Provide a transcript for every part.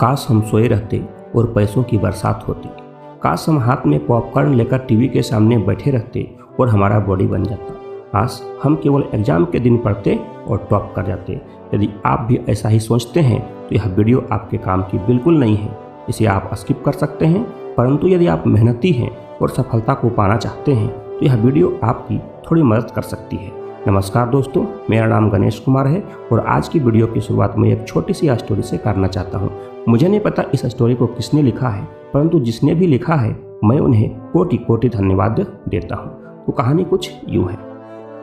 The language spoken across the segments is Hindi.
काश हम सोए रहते और पैसों की बरसात होती। काश हम हाथ में पॉपकॉर्न लेकर टीवी के सामने बैठे रहते और हमारा बॉडी बन जाता। काश हम केवल एग्जाम के दिन पढ़ते और टॉप कर जाते। यदि आप भी ऐसा ही सोचते हैं तो यह वीडियो आपके काम की बिल्कुल नहीं है। इसे आप स्किप कर सकते हैं, परंतु यदि आप मेहनती हैं और सफलता को पाना चाहते हैं तो यह वीडियो आपकी थोड़ी मदद कर सकती है। नमस्कार दोस्तों, मेरा नाम गणेश कुमार है और आज की वीडियो की शुरुआत मैं एक छोटी सी स्टोरी से करना चाहता हूँ। मुझे नहीं पता इस स्टोरी को किसने लिखा है, परंतु जिसने भी लिखा है मैं उन्हें कोटि कोटि धन्यवाद देता हूँ। तो कहानी कुछ यूँ है।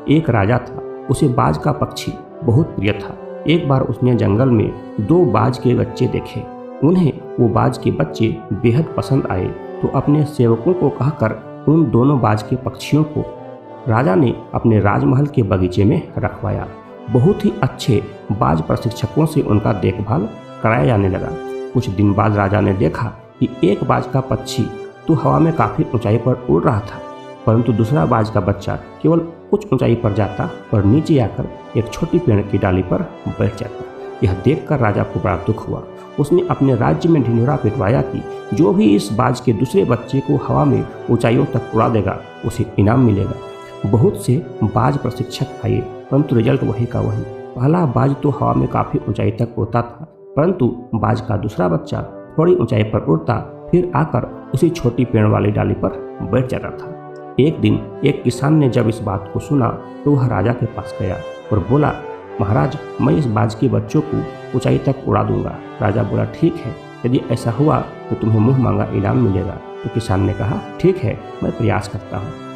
एक राजा था, उसे बाज का पक्षी बहुत प्रिय था। एक बार उसने जंगल में 2 बाज के बच्चे देखे। उन्हें वो बाज के बच्चे बेहद पसंद आए तो अपने सेवकों को कहकर उन दोनों बाज के पक्षियों को राजा ने अपने राजमहल के बगीचे में रखवाया। बहुत ही अच्छे बाज प्रशिक्षकों से उनका देखभाल कराया जाने लगा। कुछ दिन बाद राजा ने देखा कि एक बाज का पक्षी तो हवा में काफ़ी ऊंचाई पर उड़ रहा था, परंतु दूसरा बाज का बच्चा केवल कुछ ऊंचाई पर जाता और नीचे आकर एक छोटी पेड़ की डाली पर बैठ जाता। यह देखकर राजा को बड़ा दुख हुआ। उसने अपने राज्य में ढिंढोरा पिटवाया कि जो भी इस बाज के दूसरे बच्चे को हवा में ऊंचाइयों तक उड़ा देगा उसे इनाम मिलेगा। बहुत से बाज प्रशिक्षक आए, परंतु रिजल्ट वही का वही। पहला बाज तो हवा में काफ़ी ऊंचाई तक उड़ता था, परंतु बाज का दूसरा बच्चा थोड़ी ऊंचाई पर उड़ता फिर आकर उसी छोटी पेड़ वाली डाली पर बैठ जाता था। एक दिन एक किसान ने जब इस बात को सुना तो वह राजा के पास गया और बोला, महाराज, मैं इस बाज के बच्चों को ऊंचाई तक उड़ा दूंगा। राजा बोला, ठीक है, यदि ऐसा हुआ तो तुम्हें मुँह मांगा इनाम मिलेगा। तो किसान ने कहा, ठीक है, मैं प्रयास करता हूँ।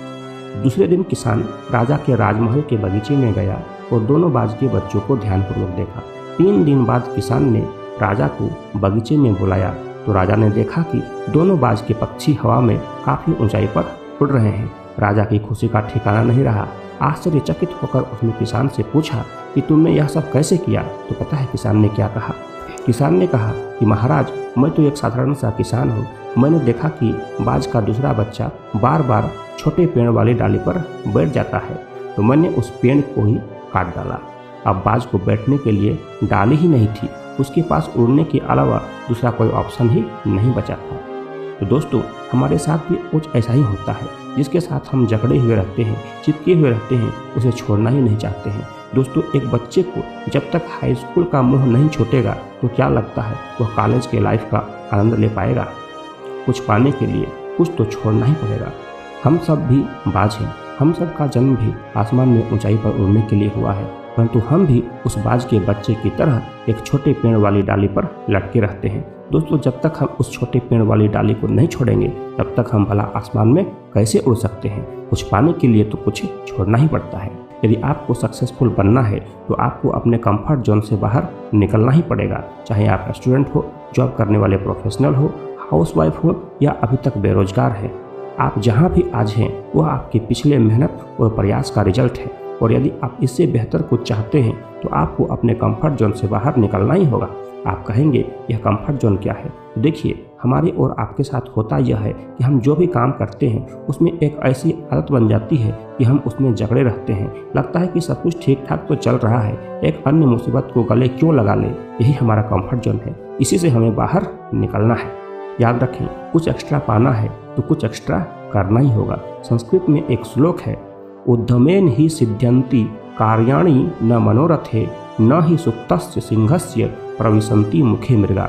दूसरे दिन किसान राजा के राजमहल के बगीचे में गया और दोनों बाज के बच्चों को ध्यानपूर्वक देखा। 3 दिन बाद किसान ने राजा को बगीचे में बुलाया तो राजा ने देखा कि दोनों बाज के पक्षी हवा में काफ़ी ऊंचाई पर उड़ रहे हैं। राजा की खुशी का ठिकाना नहीं रहा। आश्चर्यचकित होकर उसने किसान से पूछा कि तुमने यह सब कैसे किया? तो पता है किसान ने क्या कहा? किसान ने कहा कि महाराज, मैं तो एक साधारण सा किसान हूँ। मैंने देखा कि बाज का दूसरा बच्चा बार बार छोटे पेड़ वाली डाली पर बैठ जाता है, तो मैंने उस पेड़ को ही काट डाला। अब बाज को बैठने के लिए डाली ही नहीं थी, उसके पास उड़ने के अलावा दूसरा कोई ऑप्शन ही नहीं बचा था। तो दोस्तों, हमारे साथ भी कुछ ऐसा ही होता है। जिसके साथ हम जकड़े हुए रहते हैं, चिपके हुए रहते हैं, उसे छोड़ना ही नहीं चाहते हैं। दोस्तों, एक बच्चे को जब तक हाई स्कूल का मोह नहीं छूटेगा तो क्या लगता है वह कॉलेज के लाइफ का आनंद ले पाएगा? कुछ पाने के लिए कुछ तो छोड़ना ही पड़ेगा। हम सब भी बाज हैं। हम सब का जन्म भी आसमान में ऊंचाई पर उड़ने के लिए हुआ है, परंतु हम भी उस बाज के बच्चे की तरह एक छोटे पेड़ वाली डाली पर लटके रहते हैं। दोस्तों, जब तक हम उस छोटे पेड़ वाली डाली को नहीं छोड़ेंगे तब तक हम भला आसमान में कैसे उड़ सकते हैं? कुछ पाने के लिए तो कुछ छोड़ना ही पड़ता है। यदि आपको सक्सेसफुल बनना है तो आपको अपने कंफर्ट जोन से बाहर निकलना ही पड़ेगा। चाहे आप स्टूडेंट हो, जॉब करने वाले प्रोफेशनल हो, हाउसवाइफ हो या अभी तक बेरोजगार है, आप जहाँ भी आज हैं वह आपके पिछले मेहनत और प्रयास का रिजल्ट है। और यदि आप इससे बेहतर कुछ चाहते हैं तो आपको अपने कंफर्ट जोन से बाहर निकलना ही होगा। आप कहेंगे यह कंफर्ट जोन क्या है? तो देखिए, हमारे और आपके साथ होता यह है कि हम जो भी काम करते हैं उसमें एक ऐसी आदत बन जाती है कि हम उसमें जकड़े रहते हैं। लगता है कि सब कुछ ठीक ठाक तो चल रहा है, एक अन्य मुसीबत को गले क्यों लगा ले। यही हमारा कंफर्ट जोन है, इसी से हमें बाहर निकलना है। याद रखें, कुछ एक्स्ट्रा पाना है तो कुछ एक्स्ट्रा करना ही होगा। संस्कृत में एक श्लोक है, उद्यमेन ही सिद्ध्यन्ति कार्याणि न मनोरथे न ही सुप्तस्य सिंहस्य प्रविशन्ति मुखे मृगा।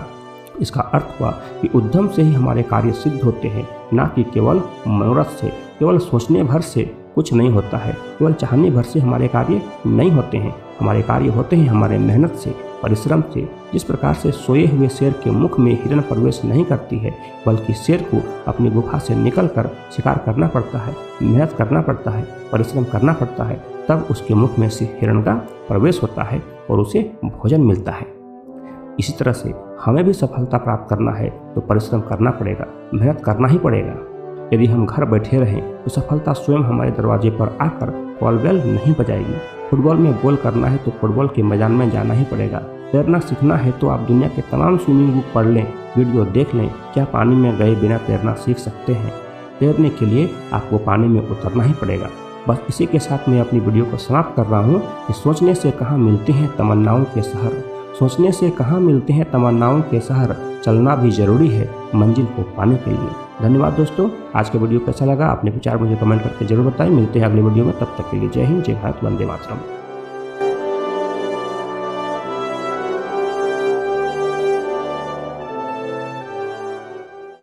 इसका अर्थ हुआ कि उद्यम से ही हमारे कार्य सिद्ध होते हैं, ना कि केवल मनोरथ से। केवल सोचने भर से कुछ नहीं होता है, केवल चाहने भर से हमारे कार्य नहीं होते हैं। हमारे कार्य होते हैं हमारे मेहनत से, परिश्रम से। जिस प्रकार से सोए हुए शेर के मुख में हिरण प्रवेश नहीं करती है, बल्कि शेर को अपनी गुफा से निकलकर शिकार करना पड़ता है, मेहनत करना पड़ता है, परिश्रम करना पड़ता है, तब उसके मुख में से हिरण का प्रवेश होता है और उसे भोजन मिलता है। इसी तरह से हमें भी सफलता प्राप्त करना है तो परिश्रम करना पड़ेगा, मेहनत करना ही पड़ेगा। यदि हम घर बैठे रहें तो सफलता स्वयं हमारे दरवाजे पर आकर कॉल बेल नहीं बजाएगी। फुटबॉल में गोल करना है तो फुटबॉल के मैदान में जाना ही पड़ेगा। तैरना सीखना है तो आप दुनिया के तमाम स्विमिंग बुक पढ़ लें, वीडियो देख लें, क्या पानी में गए बिना तैरना सीख सकते हैं? तैरने के लिए आपको पानी में उतरना ही पड़ेगा। बस इसी के साथ मैं अपनी वीडियो को समाप्त कर रहा हूँ कि सोचने से कहाँ मिलते हैं तमन्नाओं के शहर, सोचने से कहाँ मिलते हैं तमन्नाओं के शहर, चलना भी जरूरी है मंजिल को पाने के लिए। धन्यवाद दोस्तों। आज का वीडियो कैसा लगा अपने विचार मुझे कमेंट करके जरूर बताएं। मिलते हैं अगले वीडियो में, तब तक के लिए जय हिंद, जय भारत, वंदे मातरम।